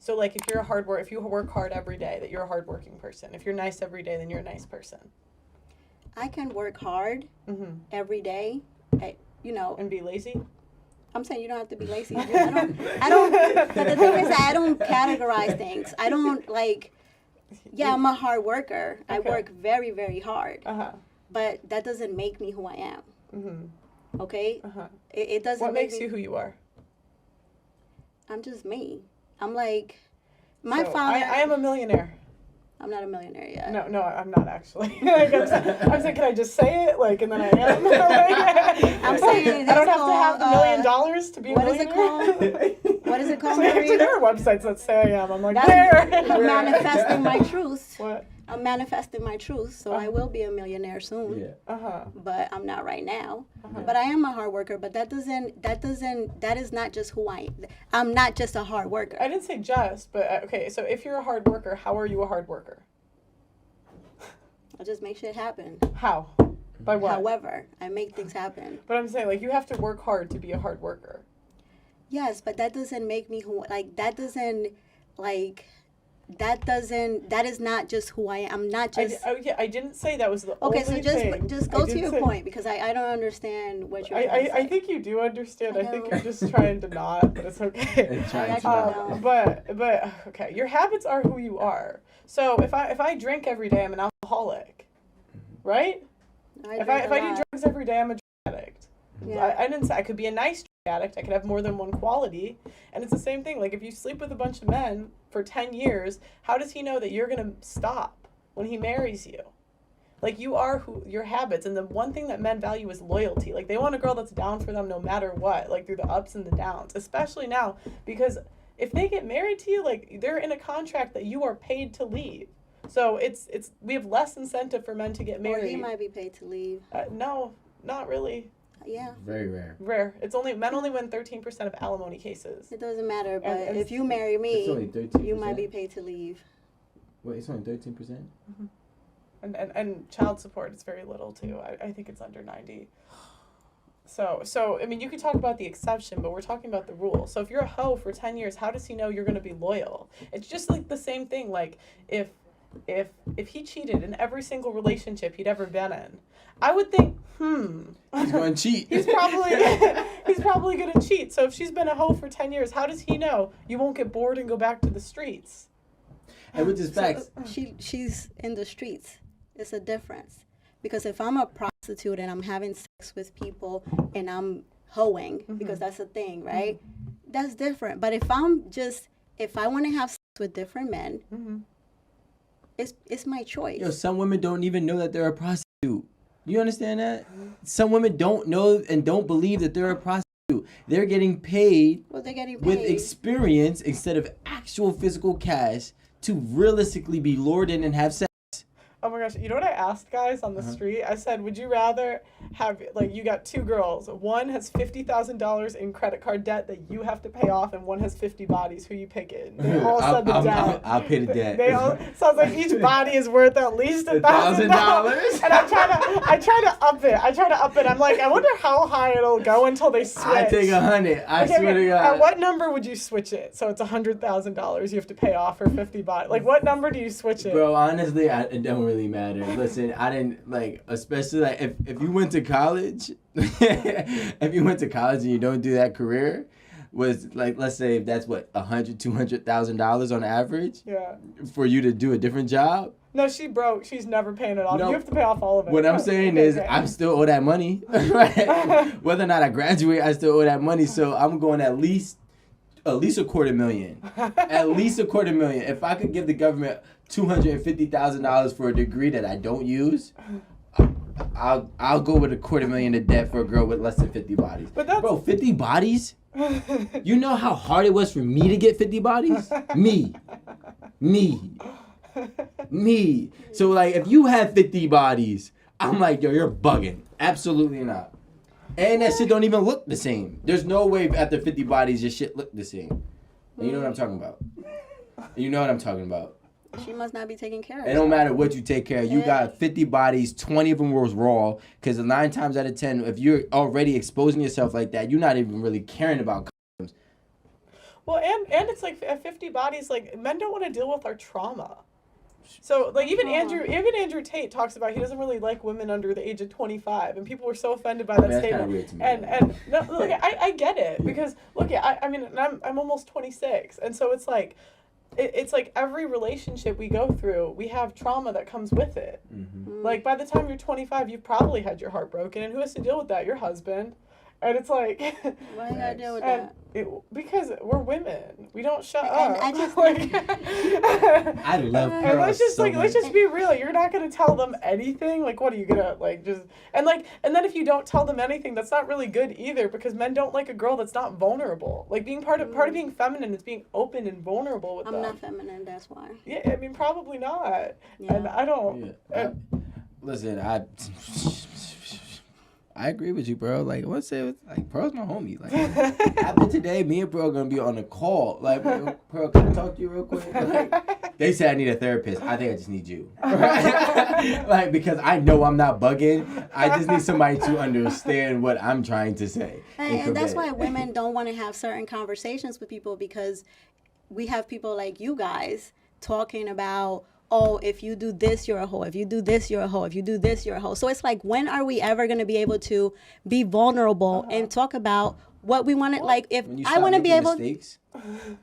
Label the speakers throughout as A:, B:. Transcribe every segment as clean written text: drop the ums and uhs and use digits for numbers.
A: So, like, if you work hard every day, that you're a hardworking person. If you're nice every day, then you're a nice person.
B: I can work hard every day,
A: And be lazy?
B: I'm saying you don't have to be lazy. I don't, but the thing is that I don't categorize things. I don't, like, I'm a hard worker. I work very, very hard. But that doesn't make me who I am. Mm-hmm. Okay? It doesn't
A: What
B: make
A: makes you who you are?
B: I'm just me. I'm like, my father.
A: I am a millionaire.
B: I'm not a millionaire yet.
A: No, I'm not actually. Like, I'm saying, can I just say it? Like, and then I am. Like,
B: I'm saying
A: I don't have to have $1 million to be a millionaire.
B: What is it called? What is it called?
A: So there are websites that say I am. I'm like, where?
B: I'm manifesting my truth.
A: What?
B: I'm manifesting my truth, so I will be a millionaire soon.
C: Yeah.
B: But I'm not right now. But I am a hard worker. But that is not just who I am. I'm not just a hard worker.
A: I didn't say just, but okay. So if you're a hard worker, how are you a hard worker?
B: I just make shit happen.
A: How? By what?
B: However, I make things happen.
A: But I'm saying, like, you have to work hard to be a hard worker.
B: Yes, but that doesn't make me who, like, that is not just who I am. I'm not just.
A: I didn't say that was the only thing.
B: Okay, so just go to your point, because I don't understand what you're trying to say.
A: I think you do understand. I think you're just trying to not, but it's okay. But okay, your habits are who you are. So if I drink every day, I'm an alcoholic, right? If I do drugs every day, I'm a drug addict.
B: Yeah.
A: I didn't say I could be a nice drug addict. I could have more than one quality, and it's the same thing. Like, if you sleep with a bunch of men for 10 years, how does he know that you're gonna stop when he marries you? Like, you are your habits, and the one thing that men value is loyalty. Like, they want a girl that's down for them no matter what, like through the ups and the downs, especially now, because if they get married to you, like, they're in a contract that you are paid to leave. So we have less incentive for men to get married.
B: Or he might be paid to leave.
A: No, not really.
B: Yeah.
C: Very rare.
A: Rare. Men only win 13% of alimony cases.
B: It doesn't matter, but if you marry me,
C: it's only 13%.
B: You might be paid to leave.
C: Wait, it's only 13%?
A: Mm-hmm. And child support is very little too. I think it's under 90. So I mean, you could talk about the exception, but we're talking about the rule. So if you're a hoe for 10 years, how does he know you're going to be loyal? It's just like the same thing. Like, if he cheated in every single relationship he'd ever been in, I would think,
C: he's going to cheat.
A: He's probably going to cheat. So if she's been a hoe for 10 years, how does he know you won't get bored and go back to the streets?
C: And with this facts,
B: she's in the streets. It's a difference. Because if I'm a prostitute and I'm having sex with people and I'm hoeing, because that's a thing, right? That's different. But if I want to have sex with different men, it's my choice.
C: Yo, some women don't even know that they're a prostitute. You understand that? Some women don't know and don't believe that they're a prostitute. They're getting paid, with experience instead of actual physical cash to realistically be lured in and have sex.
A: Oh my gosh, you know what I asked guys on the street? I said, would you rather have, like, you got two girls. One has $50,000 in credit card debt that you have to pay off, and one has 50 bodies. Who you picking? They all said the debt.
C: I'll pay the debt.
A: Sounds like each body is worth at least $1,000. And I try to up it. I'm like, I wonder how high it'll go until they switch.
C: I take 100. I swear to God.
A: At what number would you switch it? So it's $100,000 you have to pay off for 50 bodies. Like, what number do you switch it?
C: Bro, honestly, it don't really matter. Listen, I didn't, like, especially, like, if you went to college, if you went to college and you don't do that career, was, like, let's say if that's what, $100,000-$200,000 on average, for you to do a different job.
A: No, she broke. She's never paying it off. No, you have to pay off all of it.
C: What I'm saying is, I still owe that money. Right? Whether or not I graduate, I still owe that money. So I'm going at least $250,000. At least $250,000. If I could give the government $250,000 for a degree that I don't use, I'll go with $250,000 in debt for a girl with less than 50 bodies. Bro, 50 bodies? You know how hard it was for me to get 50 bodies? Me. So, like, if you have 50 bodies, I'm like, yo, you're bugging. Absolutely not. And that shit don't even look the same. There's no way after 50 bodies your shit look the same. And you know what I'm talking about.
B: She must not be taking care of
C: it. It don't matter what you take care of. You got 50 bodies, 20 of them was raw. Because 9 times out of 10, if you're already exposing yourself like that, you're not even really caring about condoms.
A: Well, and it's like at 50 bodies, like men don't want to deal with our trauma. So like even Andrew Tate talks about he doesn't really like women under the age of 25, and people were so offended by that
C: That's
A: statement.
C: kinda weird to me.
A: And no, look, I get it, because look, I mean, I'm almost 26, and so it's like every relationship we go through, we have trauma that comes with it.
C: Mm-hmm.
A: Like by the time you're 25, you've probably had your heart broken, and who has to deal with that? Your husband. And it's like,
B: why you gotta deal with
A: and
B: that?
A: because we're women, we don't shut
B: And
A: up.
B: I just
A: like,
C: I love
A: and
C: Pearl
A: let's just
C: so
A: let's
C: much.
A: just be real. You're not gonna tell them anything. Like, what are you gonna like just and then if you don't tell them anything, that's not really good either, because men don't like a girl that's not vulnerable. Like being part of being feminine is being open and vulnerable with them.
B: I'm not feminine, that's why.
A: Yeah, I mean probably not.
B: Yeah.
A: And I don't.
C: Yeah. Listen, I agree with you, bro. Like, what's it? Like, Pearl's my homie. Like, after today, me and Pearl are gonna be on a call. Like, Pearl, can I talk to you real quick? Like, they said I need a therapist. I think I just need you. Like, because I know I'm not bugging. I just need somebody to understand what I'm trying to say.
B: And that's why women don't want to have certain conversations with people, because we have people like you guys talking about, oh, if you do this, you're a hoe. If you do this, you're a hoe. If you do this, you're a hoe. So it's like, when are we ever going to be able to be vulnerable and talk about what we want to, like, if I want to be able,
C: mistakes,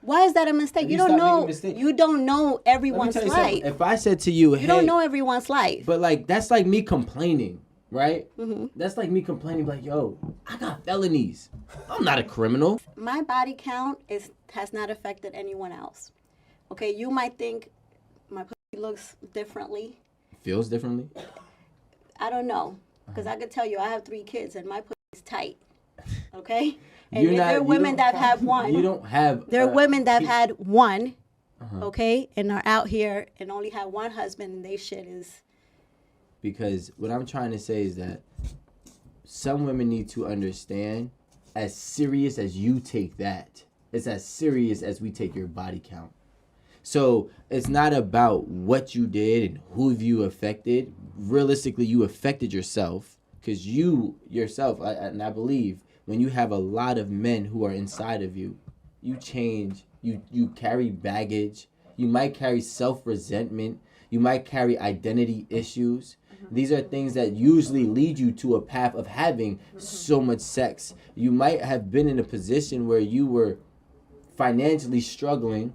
B: why is that a mistake? You don't know, you don't know everyone's life.
C: If I said to you, hey,
B: you don't know everyone's life.
C: But like, that's like me complaining, right? Mm-hmm. That's like me complaining, like, yo, I got felonies. I'm not a criminal.
B: My body count has not affected anyone else. Okay, you might think my looks differently.
C: Feels differently?
B: I don't know. Because I could tell you I have 3 kids and my pussy is tight. Okay? And there are women that have one.
C: You don't have...
B: There are women that have had one, okay? And are out here and only have one husband, and they shit is...
C: Because what I'm trying to say is that some women need to understand, as serious as you take that, it's as serious as we take your body count. So it's not about what you did and who you affected. Realistically, you affected yourself, because you yourself, and I believe when you have a lot of men who are inside of you, you change, you carry baggage, you might carry self-resentment, you might carry identity issues. These are things that usually lead you to a path of having so much sex. You might have been in a position where you were financially struggling,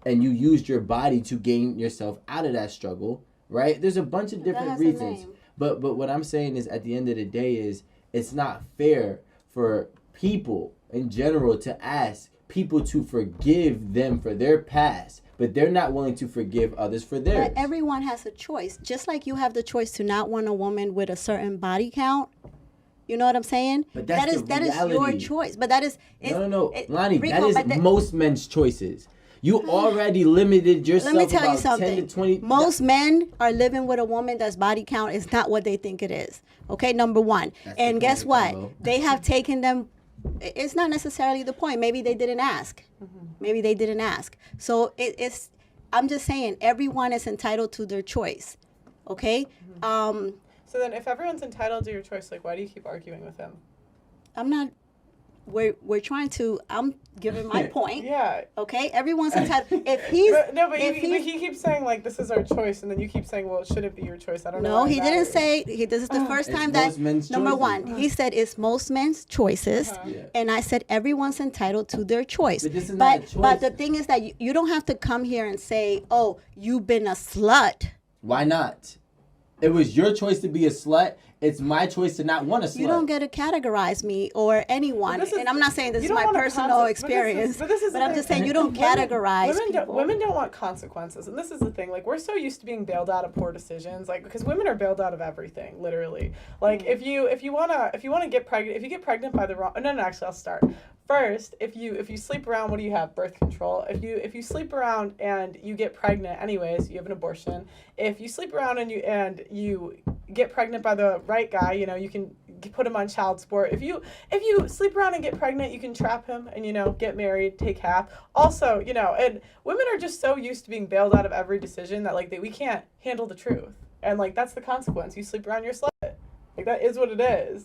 C: and you used your body to gain yourself out of that struggle, right? There's a bunch of different reasons. But what I'm saying is, at the end of the day, is it's not fair for people in general to ask people to forgive them for their past, but they're not willing to forgive others for theirs.
B: But everyone has a choice. Just like you have the choice to not want a woman with a certain body count. You know what I'm saying?
C: But that is
B: your choice. But that is...
C: No. Lonnie, Rico, that is most men's choices. You already limited yourself.
B: Let me tell you
C: about
B: something.
C: 10 to 20.
B: Most men are living with a woman that's body count is not what they think it is. Okay, number one. And guess what? They have taken them. It's not necessarily the point. Maybe they didn't ask. Maybe they didn't ask. So it's. I'm just saying, everyone is entitled to their choice. Okay.
A: So then, if everyone's entitled to your choice, like, why do you keep arguing with him?
B: I'm not. We're trying to. I'm giving my point.
A: Yeah.
B: Okay. Everyone's entitled. If he's
A: but he keeps saying, like, this is our choice, and then you keep saying, well, it shouldn't be your choice. I don't know.
B: No, he didn't say. This is the first time that. Number one, he said it's most men's choices, and I said everyone's entitled to their choice.
C: But this is not a choice.
B: But the thing is that you don't have to come here and say, oh, you've been a slut.
C: Why not? It was your choice to be a slut. It's my choice to not want a slut.
B: You don't get to categorize me or anyone. And I'm not saying this is my personal experience. But I'm just saying you don't categorize people.
A: Women don't want consequences. And this is the thing. Like, we're so used to being bailed out of poor decisions. Like, because women are bailed out of everything, literally. Like, if you wanna get pregnant, if you get pregnant by the wrong... No, actually, I'll start. First, if you sleep around, what do you have? Birth control. If you sleep around and you get pregnant anyways, you have an abortion. If you sleep around and you get pregnant by the right guy, you know, you can put him on child support. If you sleep around and get pregnant, you can trap him and, you know, get married, take half. Also, you know, and women are just so used to being bailed out of every decision that, like, we can't handle the truth. And, like, that's the consequence. You sleep around, you're a slut. Like, that is what it is.